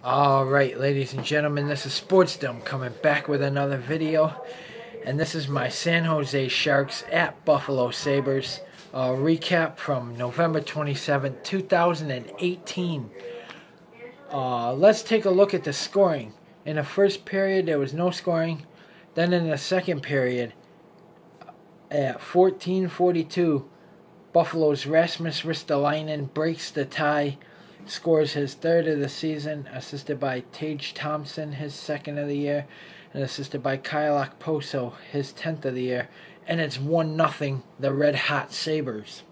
Alright, ladies and gentlemen, this is SportsDome coming back with another video. And this is my San Jose Sharks at Buffalo Sabres recap from November 27, 2018. Let's take a look at the scoring. In the first period, there was no scoring. Then in the second period, at 14:42, Buffalo's Rasmus Ristolainen breaks the tie, scores his third of the season, assisted by Tage Thompson, his second of the year, and assisted by Kyle Okposo, his 10th of the year, and it's 1-0 the Red Hot Sabres.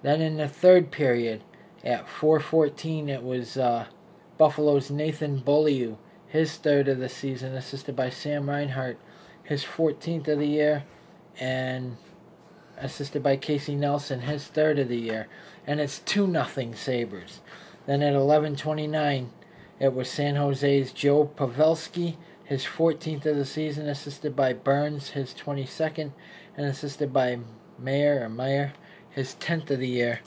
Then in the third period, at 4:14, it was Buffalo's Nathan Beaulieu, his third of the season, assisted by Sam Reinhart, his 14th of the year, and assisted by Casey Nelson, his third of the year, and it's 2-0 Sabres. Then at 11:29, it was San Jose's Joe Pavelski, his 14th of the season, assisted by Burns, his 22nd, and assisted by Meyer, his 10th of the year,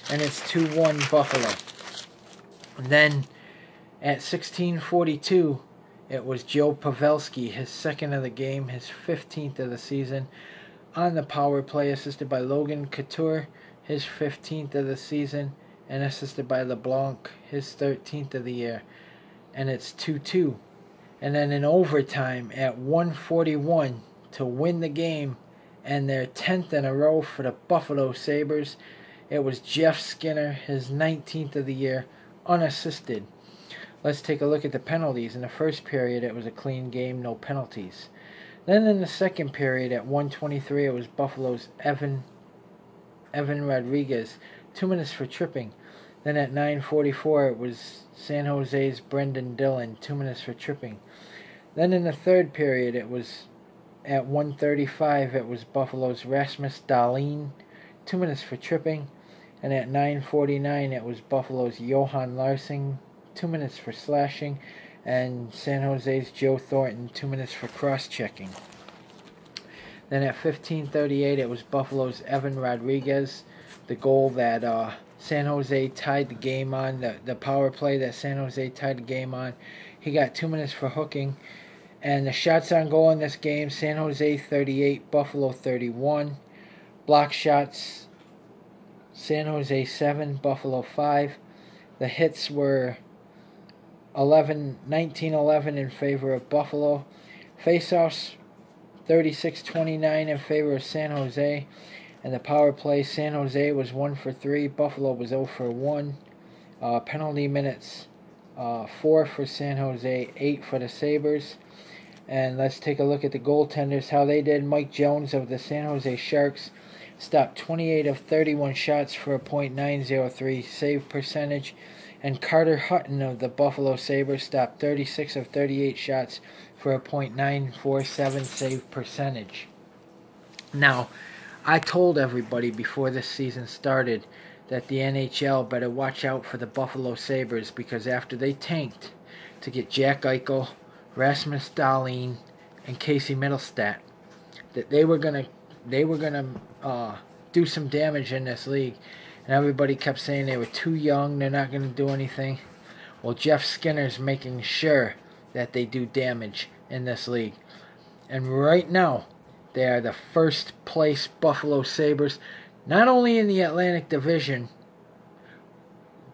and it's 2-1 Buffalo. And then at 16:42, it was Joe Pavelski, his second of the game, his 15th of the season, on the power play, assisted by Logan Couture, his 15th of the season, and assisted by LeBlanc, his 13th of the year, and it's 2-2. And then in overtime at 1:41 to win the game and their 10th in a row for the Buffalo Sabres, it was Jeff Skinner, his 19th of the year, unassisted. Let's take a look at the penalties. In the first period, it was a clean game, no penalties. Then in the second period, at 1:23, it was Buffalo's Evan Rodriguez, 2 minutes for tripping. Then at 9:44, it was San Jose's Brendan Dillon, 2 minutes for tripping. Then in the third period, it was at 1:35, it was Buffalo's Rasmus Dahlin, 2 minutes for tripping. And at 9:49, it was Buffalo's Johan Larsson, 2 minutes for slashing, and San Jose's Joe Thornton, 2 minutes for cross-checking. Then at 15:38, it was Buffalo's Evan Rodriguez, the goal that San Jose tied the game on, the power play that San Jose tied the game on. He got 2 minutes for hooking. And the shots on goal in this game, San Jose 38, Buffalo 31. Block shots, San Jose 7, Buffalo 5. The hits were 19-11 in favor of Buffalo. Faceoffs 36-29 in favor of San Jose. And the power play, San Jose was 1 for 3, Buffalo was 0 for 1. Penalty minutes, 4 for San Jose, 8 for the Sabres. And let's take a look at the goaltenders, how they did. Mike Jones of the San Jose Sharks stopped 28 of 31 shots for a .903 save percentage. And Carter Hutton of the Buffalo Sabres stopped 36 of 38 shots for a .947 save percentage. Now, I told everybody before this season started that the NHL better watch out for the Buffalo Sabres, because after they tanked to get Jack Eichel, Rasmus Dahlin, and Casey Mittelstadt, that they were gonna do some damage in this league. And everybody kept saying they were too young, they're not going to do anything. Well, Jeff Skinner's making sure that they do damage in this league. And right now, they are the first place Buffalo Sabres, not only in the Atlantic Division,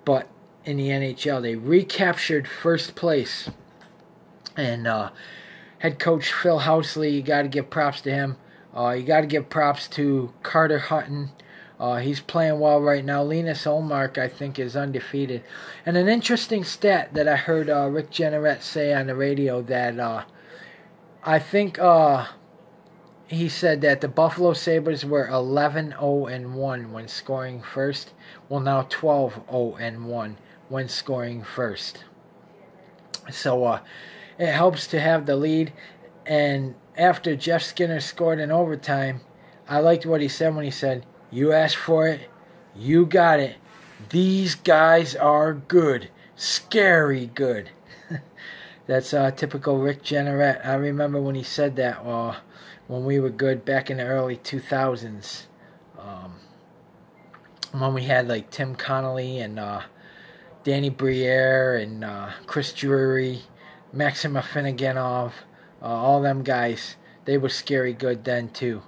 but in the NHL. They recaptured first place. And head coach Phil Housley, you got to give props to him. You got to give props to Carter Hutton. He's playing well right now. Linus Ullmark, I think, is undefeated. And an interesting stat that I heard Rick Jeanneret say on the radio, that I think he said that the Buffalo Sabres were 11-0-1 when scoring first. Well, now 12-0-1 when scoring first. So it helps to have the lead. And after Jeff Skinner scored in overtime, I liked what he said when he said, "You asked for it, you got it. These guys are good. Scary good." That's typical Rick Jeanneret. I remember when he said that when we were good back in the early 2000s. When we had like Tim Connolly and Danny Briere and Chris Drury, Maxim Afinogenov, all them guys, they were scary good then too.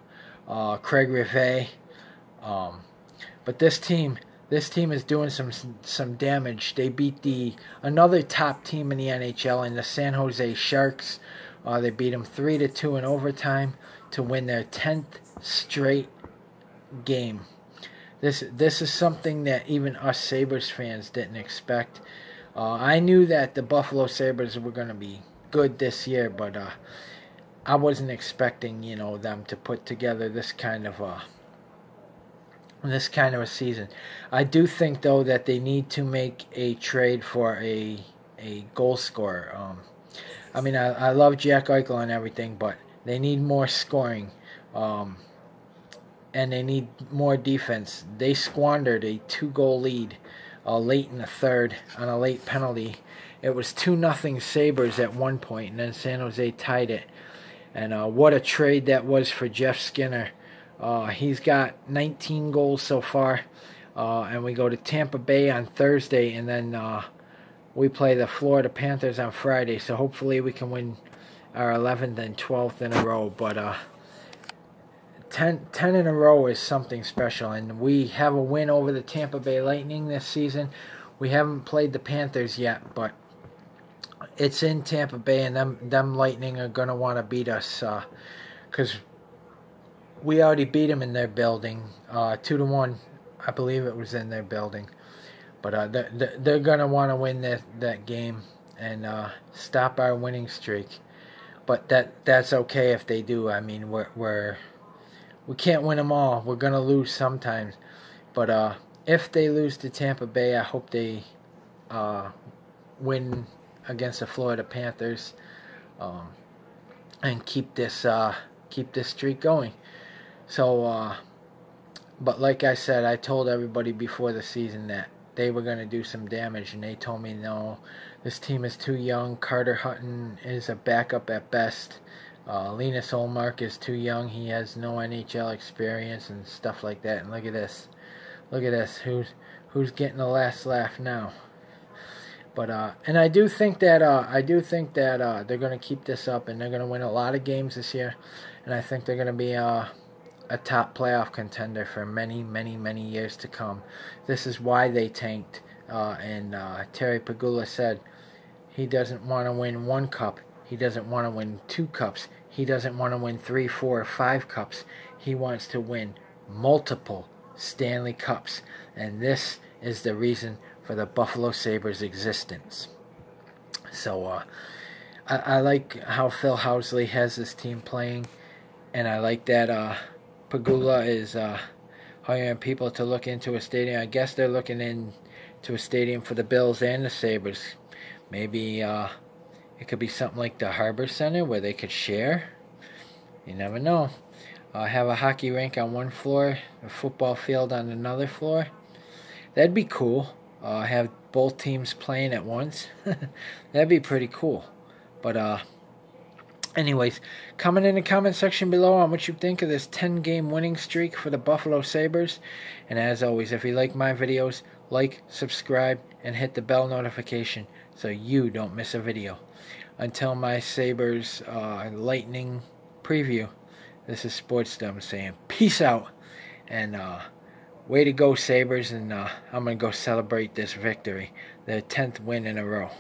Craig Rivet. But this team is doing some damage. They beat another top team in the NHL, in the San Jose Sharks. They beat them 3-2 in overtime to win their 10th straight game. This is something that even us Sabres fans didn't expect. I knew that the Buffalo Sabres were going to be good this year, but I wasn't expecting, you know, them to put together this kind of a season. I do think though that they need to make a trade for a goal scorer. I mean, I love Jack Eichel and everything, but they need more scoring. And they need more defense. They squandered a 2-goal lead late in the third on a late penalty. It was 2-0 Sabres at one point, and then San Jose tied it. And what a trade that was for Jeff Skinner. He's got 19 goals so far. And we go to Tampa Bay on Thursday, and then we play the Florida Panthers on Friday. So hopefully we can win our 11th and 12th in a row. But 10 in a row is something special, and we have a win over the Tampa Bay Lightning this season. We haven't played the Panthers yet, but it's in Tampa Bay, and them Lightning are going to want to beat us because we already beat them in their building 2-1. I believe it was in their building, but they're going to want to win that game and stop our winning streak. But that's okay if they do. I mean, we can't win them all. We're going to lose sometimes. But if they lose to Tampa Bay, I hope they win against the Florida Panthers and keep this streak going. So, but like I said, I told everybody before the season that they were going to do some damage, and they told me, no, this team is too young. Carter Hutton is a backup at best. Linus Olmark is too young. He has no NHL experience and stuff like that. And look at this. Look at this. Who's getting the last laugh now? But and I do think that they're going to keep this up, and they're going to win a lot of games this year. And I think they're going to be a top playoff contender for many, many, many years to come. This is why they tanked. And Terry Pegula said he doesn't want to win one cup. He doesn't want to win 2 cups. He doesn't want to win 3, 4, 5 cups. He wants to win multiple Stanley Cups. And this is the reason for the Buffalo Sabres' existence. So I like how Phil Housley has this team playing. And I like that Pegula is hiring people to look into a stadium. I guess they're looking into a stadium for the Bills and the Sabres. Maybe it could be something like the Harbor Center where they could share. You never know. Have a hockey rink on one floor, a football field on another floor. That'd be cool. Have both teams playing at once. That'd be pretty cool. But anyways, comment in the comment section below on what you think of this 10-game winning streak for the Buffalo Sabres. And as always, if you like my videos, like, subscribe, and hit the bell notification so you don't miss a video. Until my Sabres Lightning preview, this is SportsDumb saying peace out. And way to go, Sabres. And I'm going to go celebrate this victory. Their 10th win in a row.